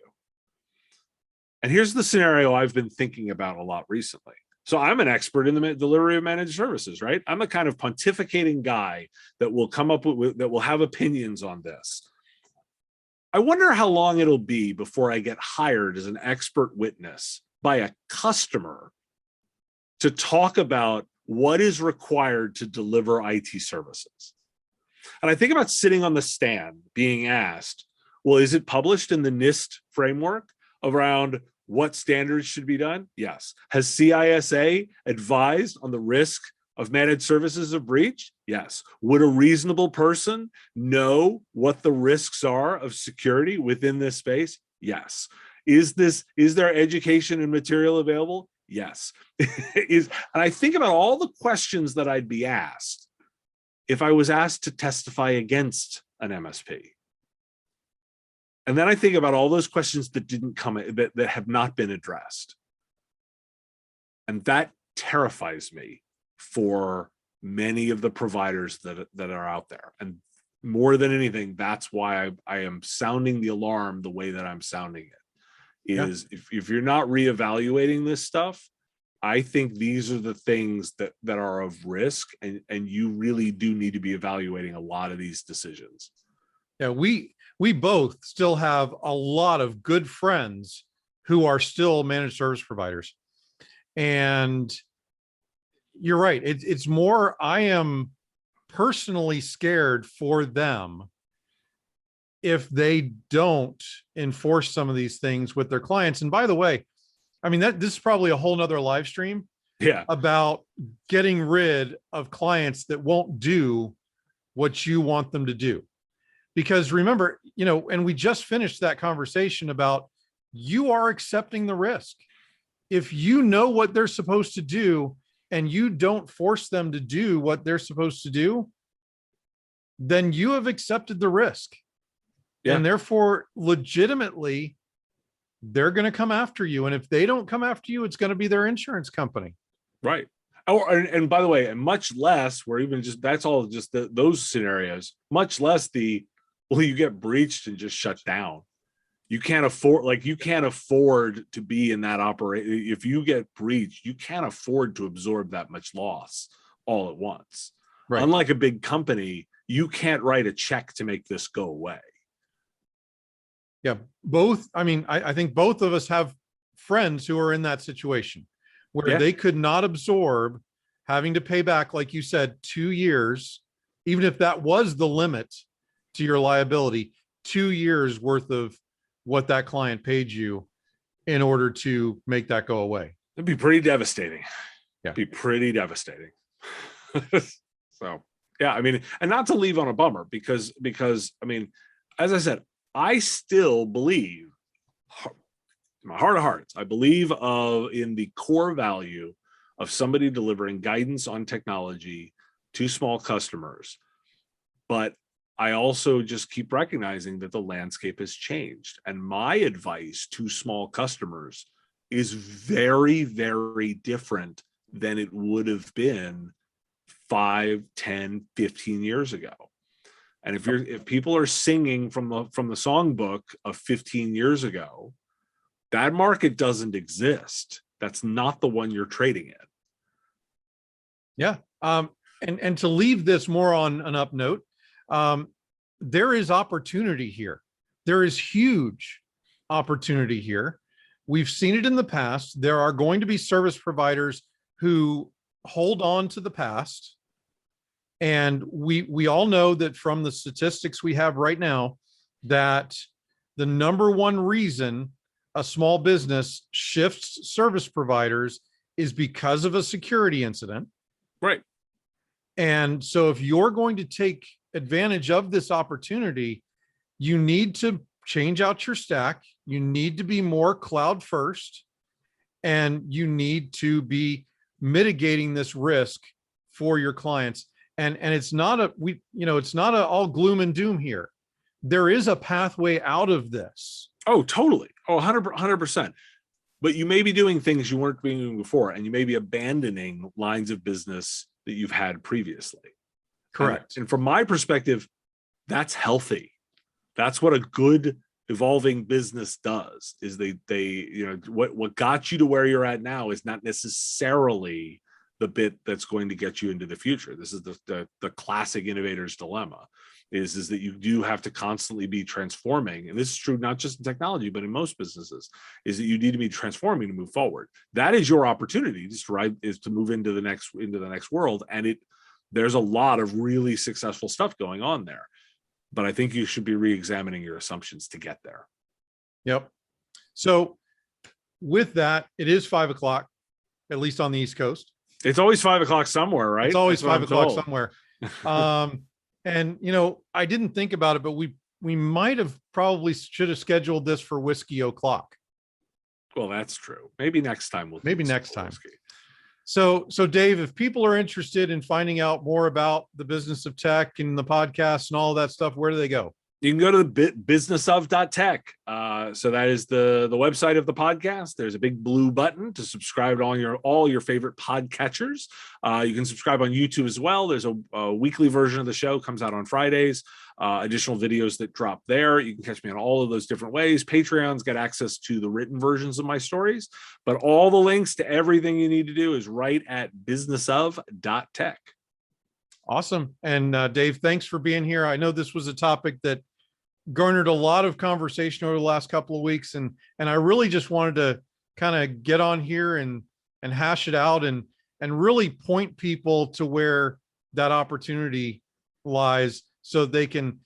And here's the scenario I've been thinking about a lot recently. So I'm an expert in the delivery of managed services, right? I'm the kind of pontificating guy that will come up with that will have opinions on this. I wonder how long it'll be before I get hired as an expert witness by a customer to talk about what is required to deliver IT services. And I think about sitting on the stand being asked, well, is it published in the NIST framework around what standards should be done? Yes. Has CISA advised on the risk of managed services of breach? Yes. Would a reasonable person know what the risks are of security within this space? Yes. Is there education and material available? Yes. And I think about all the questions that I'd be asked if I was asked to testify against an MSP. And then I think about all those questions that didn't come, that have not been addressed. And that terrifies me for many of the providers that are out there. And more than anything, that's why I am sounding the alarm the way that I'm sounding it. Is if you're not reevaluating this stuff, I think these are the things that are of risk, and you really do need to be evaluating a lot of these decisions. Yeah, we both still have a lot of good friends who are still managed service providers. And you're right. It's more, I am personally scared for them if they don't enforce some of these things with their clients. And by the way, I mean, this is probably a whole nother live stream about getting rid of clients that won't do what you want them to do. Because remember, and we just finished that conversation about you are accepting the risk. If you know what they're supposed to do and you don't force them to do what they're supposed to do, then you have accepted the risk. Yeah. And therefore, legitimately, they're going to come after you. And if they don't come after you, it's going to be their insurance company. Right. Oh, and by the way, and much less, we're even just, that's all just those scenarios, much less you get breached and just shut down. You can't afford to be in that operation. If you get breached, you can't afford to absorb that much loss all at once. Right. Unlike a big company, you can't write a check to make this go away. Yeah, I think both of us have friends who are in that situation where they could not absorb having to pay back, like you said, 2 years, even if that was the limit to your liability, 2 years worth of what that client paid you in order to make that go away. It'd be pretty devastating. Yeah. It'd be pretty devastating. So, yeah, I mean, and not to leave on a bummer because, I mean, as I said, I still believe, in my heart of hearts, I believe in the core value of somebody delivering guidance on technology to small customers. But I also just keep recognizing that the landscape has changed. And my advice to small customers is very, very different than it would have been 5, 10, 15 years ago. And if people are singing from the songbook of 15 years ago, that market doesn't exist. That's not the one you're trading in. Yeah. And to leave this more on an up note, there is opportunity here. There is huge opportunity here. We've seen it in the past. There are going to be service providers who hold on to the past. And we all know that from the statistics we have right now, that the number one reason a small business shifts service providers is because of a security incident. Right. And so if you're going to take advantage of this opportunity, you need to change out your stack. You need to be more cloud first, and you need to be mitigating this risk for your clients. And it's not it's not all gloom and doom here. There is a pathway out of this. Oh, totally. Oh, 100%. But you may be doing things you weren't doing before, and you may be abandoning lines of business that you've had previously. Correct. And from my perspective, that's healthy. That's what a good evolving business does, is they what got you to where you're at now is not necessarily the bit that's going to get you into the future. This is the classic innovator's dilemma, is that you do have to constantly be transforming. And this is true not just in technology, but in most businesses, is that you need to be transforming to move forward. That is your opportunity to move into the next world. And there's a lot of really successful stuff going on there. But I think you should be re-examining your assumptions to get there. Yep. So with that, it is 5 o'clock, at least on the East Coast. It's always 5 o'clock somewhere, right? It's always 5 o'clock somewhere. And I didn't think about it, but we might have probably should have scheduled this for whiskey o'clock. Well, that's true. Maybe next time maybe next time. Whiskey. So Dave, if people are interested in finding out more about the business of tech and the podcast and all of that stuff, where do they go? You can go to the businessof.tech. So that is the website of the podcast. There's a big blue button to subscribe to all your favorite podcatchers. You can subscribe on YouTube as well. There's a weekly version of the show, comes out on Fridays. Additional videos that drop there. You can catch me on all of those different ways. Patreons get access to the written versions of my stories, but all the links to everything you need to do is right at businessof.tech. Awesome. And Dave, thanks for being here. I know this was a topic that garnered a lot of conversation over the last couple of weeks, and I really just wanted to kind of get on here and hash it out and really point people to where that opportunity lies, so they can,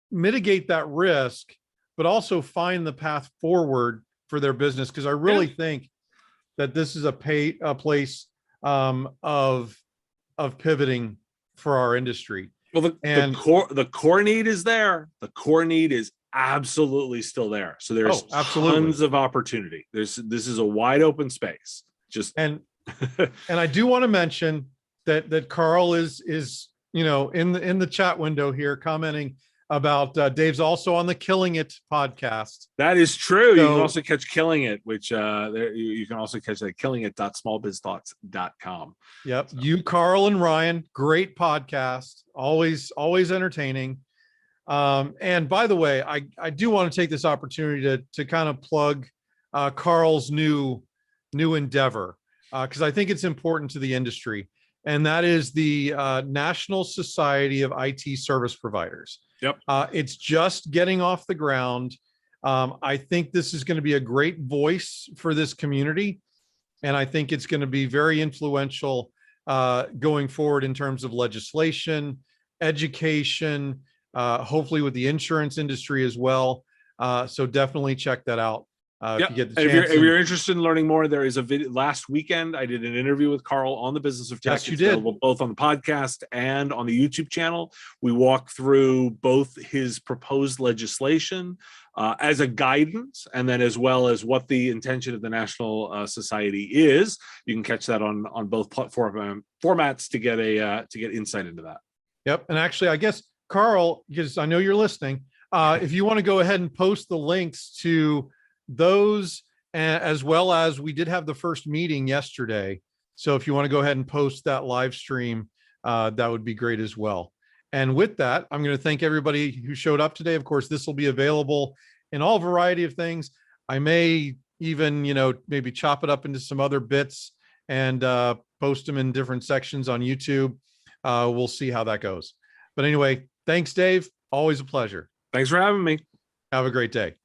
mitigate that risk, but also find the path forward for their business. Because I really think that this is a place of pivoting for our industry. Well, the core need is there. The core need is absolutely still there. So there's tons of opportunity. This is a wide open space. And I do want to mention that Karl is in the chat window here commenting about Dave's also on the Killing It podcast. That is true. So, you can also catch Killing It, which you can also catch at killingit.smallbizthoughts.com. Yep. So. You, Karl, and Ryan, great podcast. Always entertaining. And by the way, I do want to take this opportunity to kind of plug Karl's new endeavor, because I think it's important to the industry. And that is the National Society of IT Service Providers. Yep. It's just getting off the ground. I think this is going to be a great voice for this community. And I think it's going to be very influential going forward in terms of legislation, education, hopefully with the insurance industry as well. So definitely check that out. If you get the chance. If you're interested in learning more, there is a video. Last weekend, I did an interview with Karl on the business of tech. Yes, you did. Available both on the podcast and on the YouTube channel. We walk through both his proposed legislation as a guidance, and then as well as what the intention of the National Society is. You can catch that on both formats to get insight into that. Yep. And actually, I guess, Karl, because I know you're listening, if you want to go ahead and post the links to those, as well as we did have the first meeting yesterday. So if you want to go ahead and post that live stream, that would be great as well. And with that, I'm going to thank everybody who showed up today. Of course, this will be available in all variety of things. I may even, maybe chop it up into some other bits and post them in different sections on YouTube. We'll see how that goes. But anyway, thanks, Dave. Always a pleasure. Thanks for having me. Have a great day.